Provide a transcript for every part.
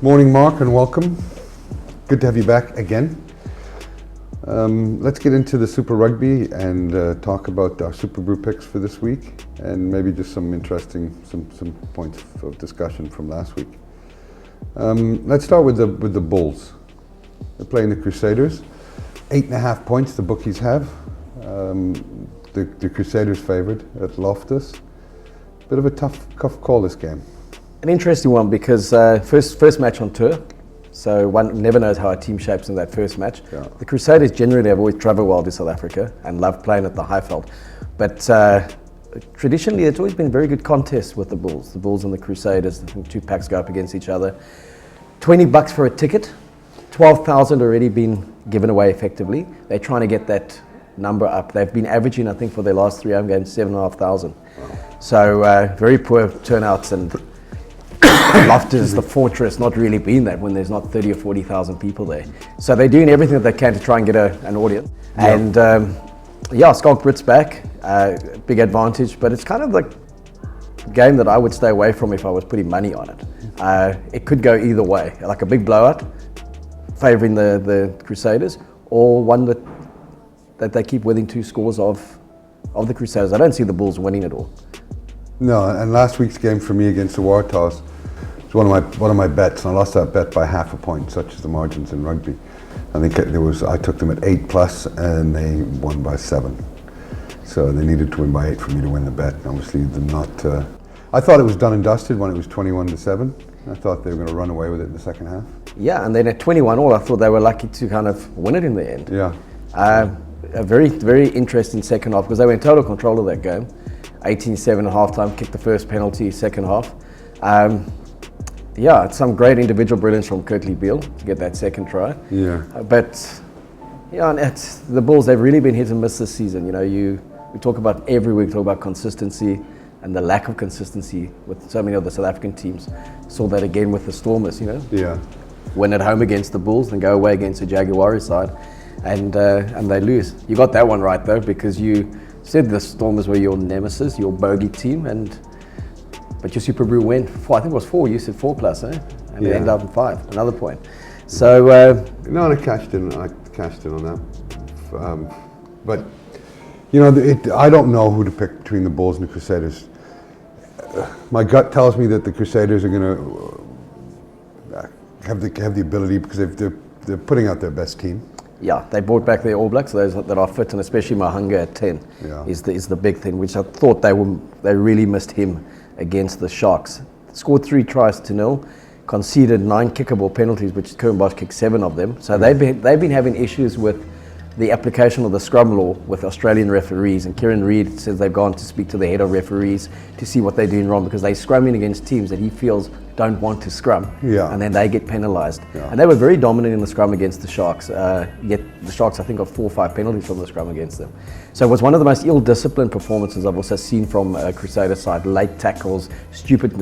Morning, Mark, and welcome. Good to have you back again. Let's get into the Super Rugby and talk about our Super Brew picks for this week, and maybe just some interesting some points of discussion from last week. Let's start with the Bulls. They're playing the Crusaders. 8.5 points the bookies have. The Crusaders favoured at Loftus. Bit of a tough call this game. An interesting one because first match on tour, so one never knows how a team shapes in that first match. Yeah. The Crusaders generally have always travelled well to South Africa and love playing at the Highveld, but traditionally it's always been very good contests with the Bulls. The Bulls and the Crusaders, I think two packs go up against each other. $20 for a ticket, 12,000 already been given away effectively. They're trying to get that number up. They've been averaging, I think, for their last 3 home games, 7,500. Wow. So very poor turnouts, and Loftus, the fortress, not really been that when there's not 30 or 40,000 people there. So they're doing everything that they can to try and get an audience. Yep. And Skulk Brits back, big advantage, but it's kind of like a game that I would stay away from if I was putting money on it. It could go either way, like a big blowout, favouring the Crusaders, or one that they keep within 2 scores of the Crusaders. I don't see the Bulls winning at all. No, and last week's game for me against the Waratahs was one of my bets, and I lost that bet by half a point, such as the margins in rugby. I think I took them at 8+, and they won by 7. So they needed to win by 8 for me to win the bet. And obviously, I thought it was done and dusted when it was 21-7. I thought they were going to run away with it in the second half. Yeah, and then at 21-all, I thought they were lucky to kind of win it in the end. Yeah. A very, very interesting second half because they were in total control of that game. 18-7 at halftime, kicked the first penalty, second half. It's some great individual brilliance from Kurtley Beale to get that second try. Yeah. And it's the Bulls, they've really been hit and miss this season. You know, we talk about every week, talk about consistency and the lack of consistency with so many of the South African teams. Saw that again with the Stormers, you know. Yeah. Win at home against the Bulls, then go away against the Jaguares side, and they lose. You got that one right though, because you said the Stormers were your nemesis, your bogey team, but your Super Brew went 4. I think it was 4. You said 4+, and it ended up in 5. Another point. So no, and I cashed in on that. But you know, I don't know who to pick between the Bulls and the Crusaders. My gut tells me that the Crusaders are going to have the ability, because they're putting out their best team. Yeah, they brought back their All Blacks, those that are fit, and especially Mahanga at 10 is the big thing, which I thought they really missed him against the Sharks. Scored 3 tries to 0, conceded 9 kickable penalties, which Curran Bosch kicked 7 of them. So they've been having issues with the application of the scrum law with Australian referees, and Kieran Reid says they've gone to speak to the head of referees to see what they're doing wrong, because they're scrumming against teams that he feels don't want to scrum, and then they get penalised. And they were very dominant in the scrum against the Sharks, yet the Sharks I think got 4 or 5 penalties from the scrum against them. So it was one of the most ill-disciplined performances I've also seen from Crusader side. Late tackles, stupid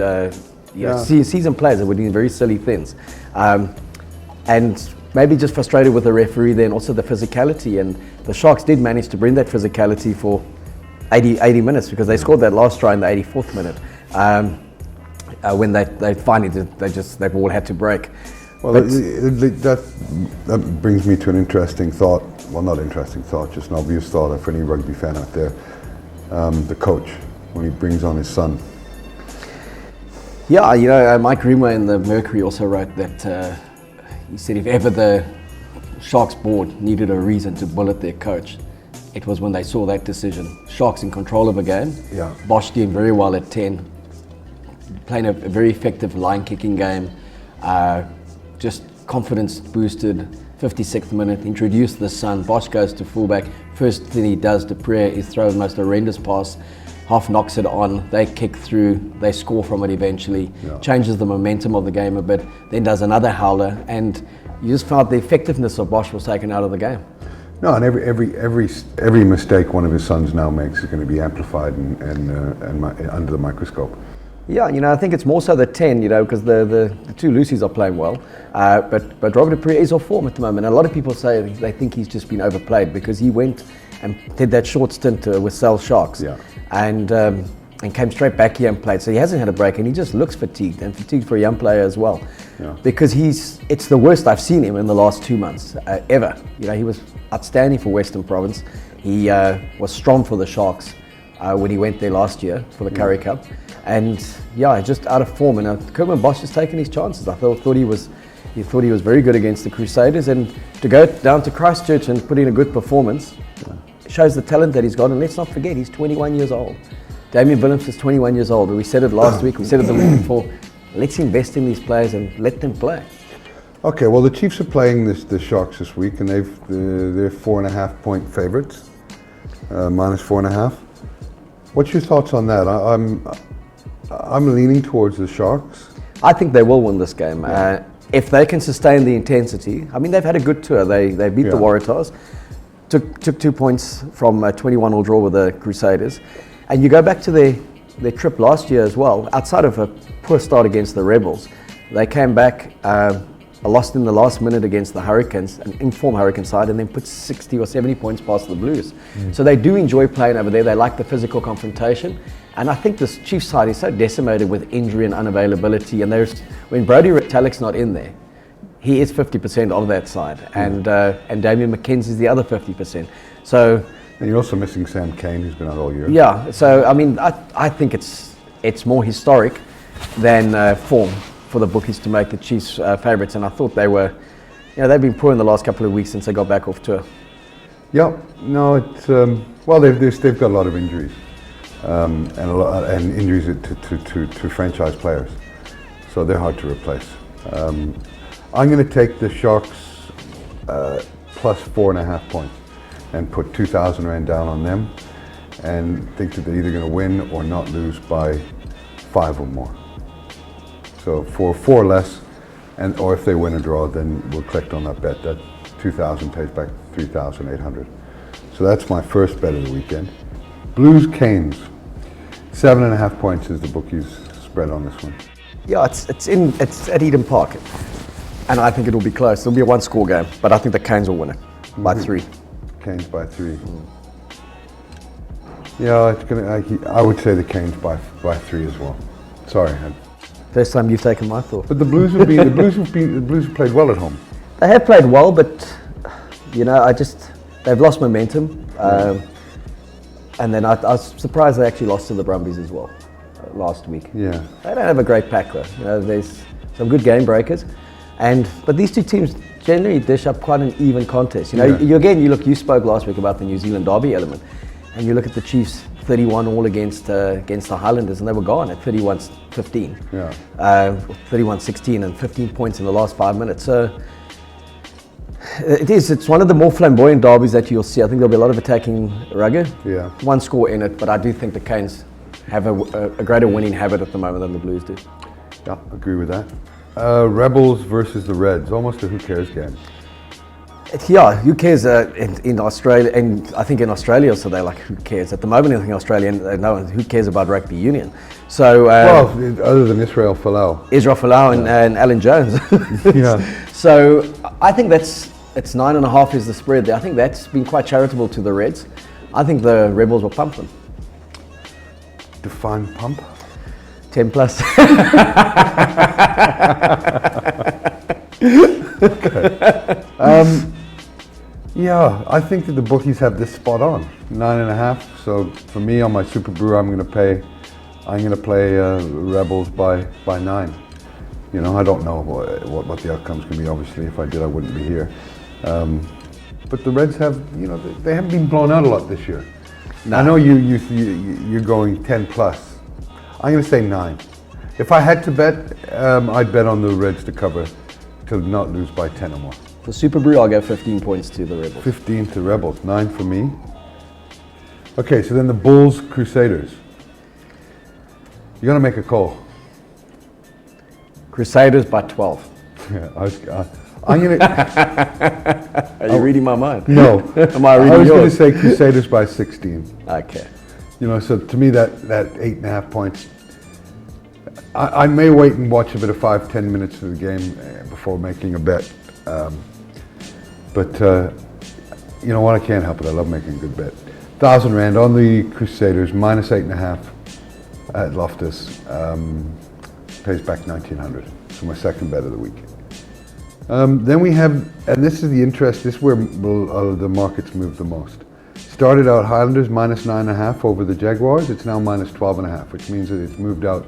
seasoned players that were doing very silly things, and maybe just frustrated with the referee then, also the physicality. And the Sharks did manage to bring that physicality for 80 minutes, because they scored that last try in the 84th minute. When they finally they've all had to break. Well, that brings me to an interesting thought. Well, not interesting thought, just an obvious thought for any rugby fan out there. The coach, when he brings on his son. Yeah, you know, Mike Greenway in the Mercury also wrote that he said if ever the Sharks board needed a reason to bullet their coach, it was when they saw that decision. Sharks in control of a game. Yeah. Bosch doing very well at 10, playing a very effective line kicking game, just confidence boosted. 56th minute, introduced the son. Bosch goes to fullback. First thing he does, Dupreez, is throw the most horrendous pass. Half knocks it on, they kick through, they score from it eventually, changes the momentum of the game a bit, then does another howler, and you just felt the effectiveness of Bosch was taken out of the game. No, and every mistake one of his sons now makes is going to be amplified and under the microscope. Yeah, you know, I think it's more so the 10, you know, because the 2 Lucies are playing well, but Robert Dupreez is off form at the moment, and a lot of people say they think he's just been overplayed because he went and did that short stint with Cell Sharks, and came straight back here and played. So he hasn't had a break, and he just looks fatigued for a young player as well. Yeah. because it's the worst I've seen him in the last 2 months ever. He was outstanding for Western Province. He was strong for the Sharks when he went there last year for the Currie Cup, and just out of form. And Kerman Bosch has taken his chances. I thought he was very good against the Crusaders, and to go down to Christchurch and put in a good performance shows the talent that he's got. And let's not forget, he's 21 years old. Damien Willems is 21 years old. We said it last week, we said it the week before. Let's invest in these players and let them play. Okay, well, the Chiefs are playing the Sharks this week, and they're 4.5 point favourites, minus 4.5. What's your thoughts on that? I'm leaning towards the Sharks. I think they will win this game. If they can sustain the intensity. I mean, they've had a good tour. They beat the Waratahs, took 2 points from a 21-all draw with the Crusaders. And you go back to their trip last year as well, outside of a poor start against the Rebels, they came back, lost in the last minute against the Hurricanes, an informed Hurricane side, and then put 60 or 70 points past the Blues. So they do enjoy playing over there. They like the physical confrontation. And I think this Chiefs side is so decimated with injury and unavailability. And when Brodie Retallick's not in there, he is 50% of that side. And Damien McKenzie's the other 50%. So... And you're also missing Sam Cane, who's been out all year. Yeah, so I mean, I think it's more historic than form for the bookies to make the Chiefs favourites, and I thought they were, they've been poor in the last couple of weeks since they got back off tour. Yeah, no, it's well, they've got a lot of injuries, and injuries to franchise players, so they're hard to replace. I'm going to take the Sharks plus 4.5 points. And put 2,000 Rand down on them, and think that they're either going to win or not lose by 5 or more. So for 4 or less, or if they win or draw, then we'll collect on that bet. That 2,000 pays back 3,800. So that's my first bet of the weekend. Blues Canes, 7.5 points is the bookies spread on this one. Yeah, it's at Eden Park, and I think it'll be close. It'll be a 1-score game, but I think the Canes will win it by 3. Canes by 3. Yeah, I would say the Canes by 3 as well. Sorry. First time you've taken my thought. But the Blues have played well at home. They have played well, but they've lost momentum. And then I was surprised they actually lost to the Brumbies as well last week. Yeah. They don't have a great pack though. There's some good game breakers, but these two teams generally dish up quite an even contest. You spoke last week about the New Zealand derby element, and you look at the Chiefs 31-all against the Highlanders, and they were gone at 31-15, 31-16, and 15 points in the last 5 minutes. So it's one of the more flamboyant derbies that you'll see. I think there'll be a lot of attacking rugby. Yeah. 1 score in it, but I do think the Canes have a greater winning habit at the moment than the Blues do. Yeah, agree with that. Rebels versus the Reds, almost a who cares game. Who cares in Australia, and I think in Australia also they're like, who cares? At the moment I think Australia, no one who cares about rugby union. So other than Israel Folau and Alan Jones. Yeah. So I think it's 9.5 is the spread there. I think that's been quite charitable to the Reds. I think the Rebels will pump them. Define pump? 10 plus. Okay. I think that the bookies have this spot on 9.5. So for me on my Super Brew, I'm going to play Rebels by 9. I don't know what the outcome's going to be. Obviously, if I did, I wouldn't be here. But the Reds have, they haven't been blown out a lot this year. No. I know you're going 10 plus. I'm going to say 9. If I had to bet, I'd bet on the Reds to cover, to not lose by 10 or more. For Super Brew, I'll go 15 points to the Rebels. 15 to Rebels, 9 for me. Okay, so then the Bulls Crusaders. You're going to make a call. Crusaders by 12. Yeah, I'm going to... Are you reading my mind? No. Am I reading yours? I was going to say Crusaders by 16. Okay. So to me that 8.5 points, I may wait and watch a bit of 5-10 minutes of the game before making a bet. But you know what, I can't help it. I love making a good bet. 1,000 Rand on the Crusaders, minus 8.5 at Loftus, pays back 1,900. So my second bet of the week. Then we have, and this is the interest, this is where the markets move the most. Started out Highlanders minus 9.5 over the Jaguares. It's now minus 12.5, which means that it's moved out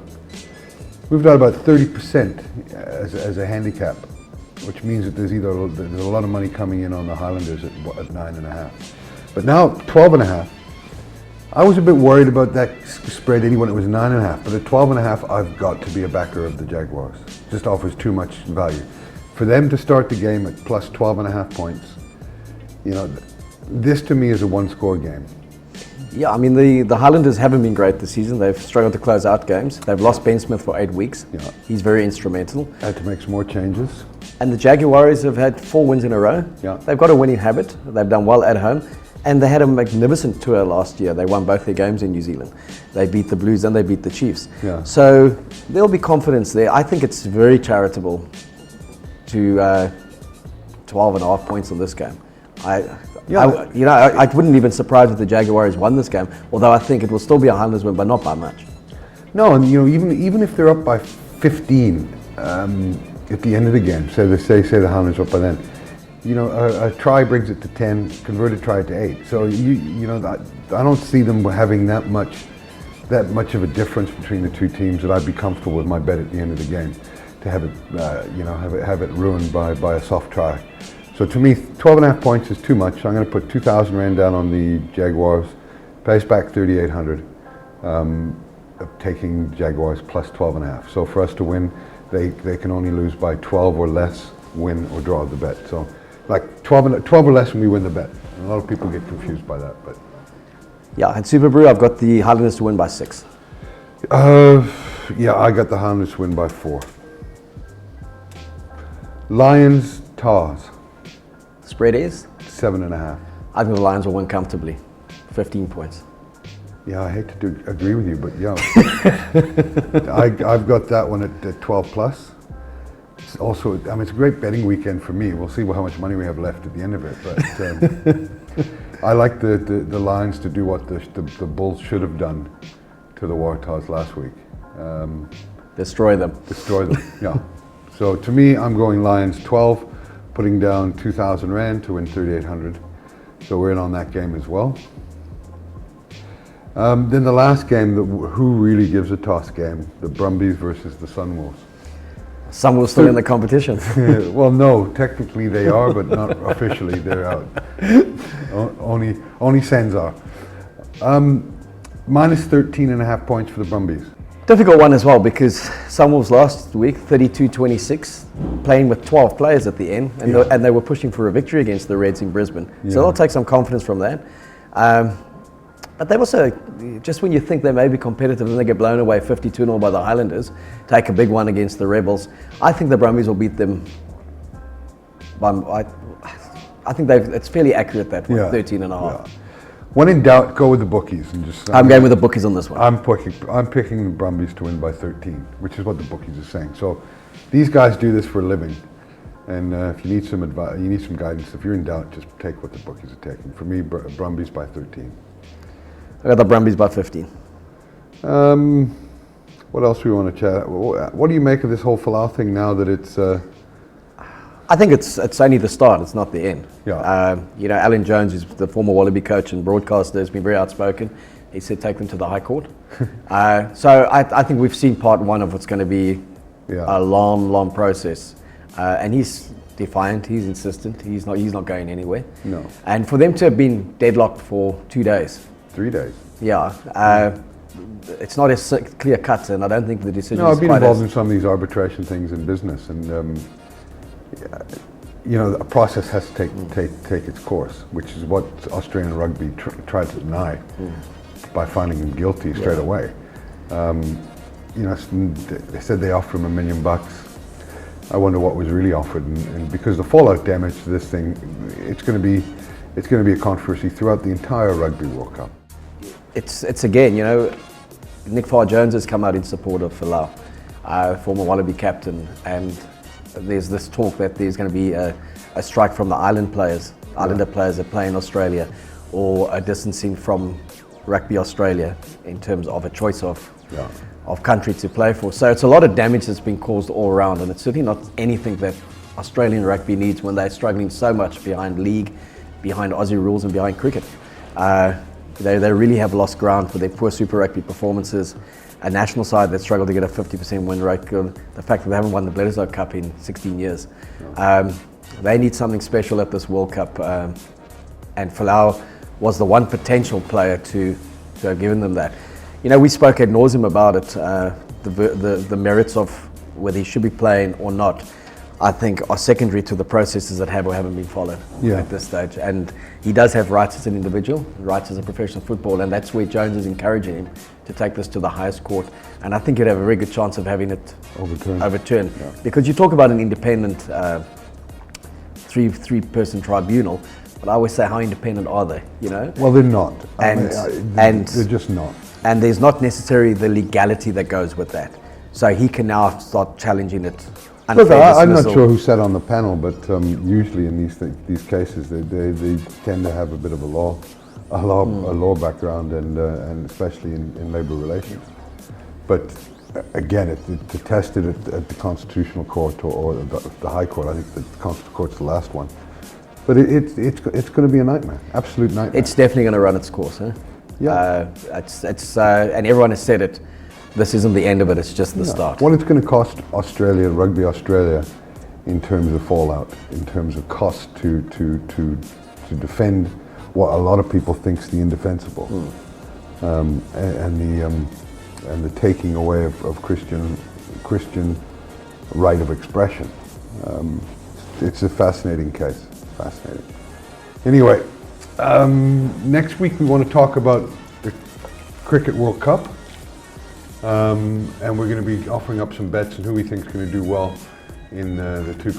about 30% as a handicap, which means that there's a lot of money coming in on the Highlanders at 9.5. But now 12.5. I was a bit worried about that spread when it was 9.5, but at 12.5, I've got to be a backer of the Jaguares. Just offers too much value. For them to start the game at plus 12.5 points, this to me is a one-score game. Yeah, I mean, the Highlanders haven't been great this season. They've struggled to close out games. They've lost Ben Smith for 8 weeks. Yeah. He's very instrumental. Had to make some more changes. And the Jaguares have had 4 wins in a row. Yeah. They've got a winning habit. They've done well at home. And they had a magnificent tour last year. They won both their games in New Zealand. They beat the Blues and they beat the Chiefs. Yeah. So there'll be confidence there. I think it's very charitable to 12.5 points on this game. I wouldn't even surprise if the Jaguares won this game, although I think it will still be a Highlanders win, but not by much. No, and even if they're up by 15 at the end of the game, say the Highlanders are up by then, a try brings it to 10, converted try to 8. So I don't see them having that much of a difference between the two teams that I'd be comfortable with my bet at the end of the game to have it have it ruined by a soft try. So to me, 12.5 points is too much. I'm going to put 2,000 Rand down on the Jaguares, pays back 3,800, taking Jaguares plus 12.5. So for us to win, they can only lose by 12 or less, win or draw the bet. So like 12 or less when we win the bet. And a lot of people get confused by that. But yeah, and Super Brew, I've got the Highlanders to win by 6. Yeah, I got the Highlanders to win by 4. Lions, Tars. Spread is? 7.5. I think the Lions will win comfortably. 15 points. Yeah, I hate to agree with you, but yeah. I've got that one at 12 plus. It's also, it's a great betting weekend for me. We'll see how much money we have left at the end of it. But I like the Lions to do what the Bulls should have done to the Waratahs last week. Destroy them. Destroy them, yeah. So to me, I'm going Lions 12, putting down 2,000 Rand to win 3,800. So we're in on that game as well. Then the last game, who really gives a toss game, the Brumbies versus the Sunwolves. Sunwolves still in the competition. Well, no, technically they are, but not officially. They're out. Only Sens are. Minus 13.5 points for the Brumbies. Difficult one as well, because Sunwolves last week, 32-26, playing with 12 players at the end, and they were pushing for a victory against the Reds in Brisbane. So they'll take some confidence from that. But they also, just when you think they may be competitive and they get blown away 52-0 by the Highlanders, take a big one against the Rebels, I think the Brumbies will beat them by, I think it's fairly accurate that one, 13.5. Yeah. When in doubt, go with the bookies and just. I'm going with the bookies on this one. I'm picking the Brumbies to win by 13, which is what the bookies are saying. So, these guys do this for a living, and if you need some advice, you need some guidance. If you're in doubt, just take what the bookies are taking. For me, Brumbies by 13. I got the Brumbies by 15. What else do we want to chat? What do you make of this whole Folau thing now that it's? I think it's only the start, it's not the end. Yeah. Alan Jones, who's the former Wallaby coach and broadcaster, has been very outspoken. He said take them to the High Court. So I think we've seen part one of what's going to be a long process. And he's defiant, he's insistent, he's not going anywhere. No. And for them to have been deadlocked for 2 days. 3 days. Yeah. It's not as clear cut, and I don't think the decision is I've been quite involved in some of these arbitration things in business, and a process has to take its course, which is what Australian rugby tried to deny by finding him guilty straight away. They said they offered him $1 million. I wonder what was really offered, and because the fallout damage to this thing, it's going to be a controversy throughout the entire Rugby World Cup. It's again, Nick Farr-Jones has come out in support of Folau, former Wallaby captain, and there's this talk that there's going to be a strike from the Islander players that play in Australia, or a distancing from Rugby Australia in terms of a choice of country to play for. So it's a lot of damage that's been caused all around, and it's certainly not anything that Australian rugby needs when they're struggling so much behind league, behind Aussie rules and behind cricket. They really have lost ground for their poor Super Rugby performances. A national side that struggled to get a 50% win rate, the fact that they haven't won the Bledisloe Cup in 16 years. They need something special at this World Cup, and Folau was the one potential player to have given them that. You know, we spoke ad nauseum about it, the merits of whether he should be playing or not, I think are secondary to the processes that have or haven't been followed at this stage. And he does have rights as an individual, rights as a professional footballer, and that's where Jones is encouraging him to take this to the highest court. And I think he'd have a very good chance of having it overturned. Yeah. Because you talk about an independent three-person tribunal, but I always say, how independent are they? You know? Well, they're not. And they're just not. And there's not necessarily the legality that goes with that. So he can now start challenging it. Look, I'm not sure who sat on the panel, but usually in these cases they tend to have a bit of a law background, and especially in labour relations. But again, to test it at the Constitutional Court or the High Court, I think the Constitutional Court's the last one. But it's going to be a nightmare, absolute nightmare. It's definitely going to run its course, huh? Yeah. And everyone has said it. This isn't the end of it, it's just the start. What it's going to cost Australia, Rugby Australia, in terms of fallout, in terms of cost to defend what a lot of people think's the indefensible, and the taking away of Christian right of expression. It's a fascinating case, fascinating. Anyway, next week we want to talk about the Cricket World Cup. And we're going to be offering up some bets on who we think is going to do well in the two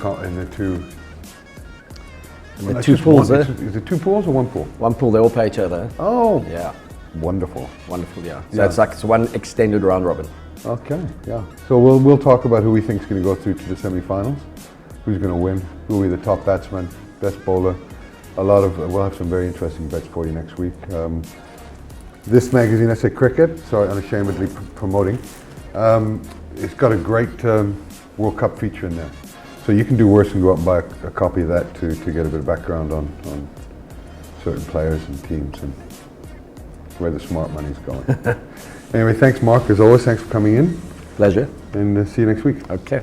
pools. Is it two pools or one pool? One pool. They all play each other. Oh, yeah, wonderful. Yeah. So it's one extended round robin. Okay, yeah. So we'll talk about who we think is going to go through to the semi-finals, who's going to win, who will be the top batsman, best bowler. We'll have some very interesting bets for you next week. This magazine, SA Cricket, sorry, unashamedly promoting, it's got a great World Cup feature in there. So you can do worse than go out and buy a copy of that to get a bit of background on certain players and teams and where the smart money's going. Anyway, thanks Mark, as always, thanks for coming in. Pleasure. And see you next week. Okay.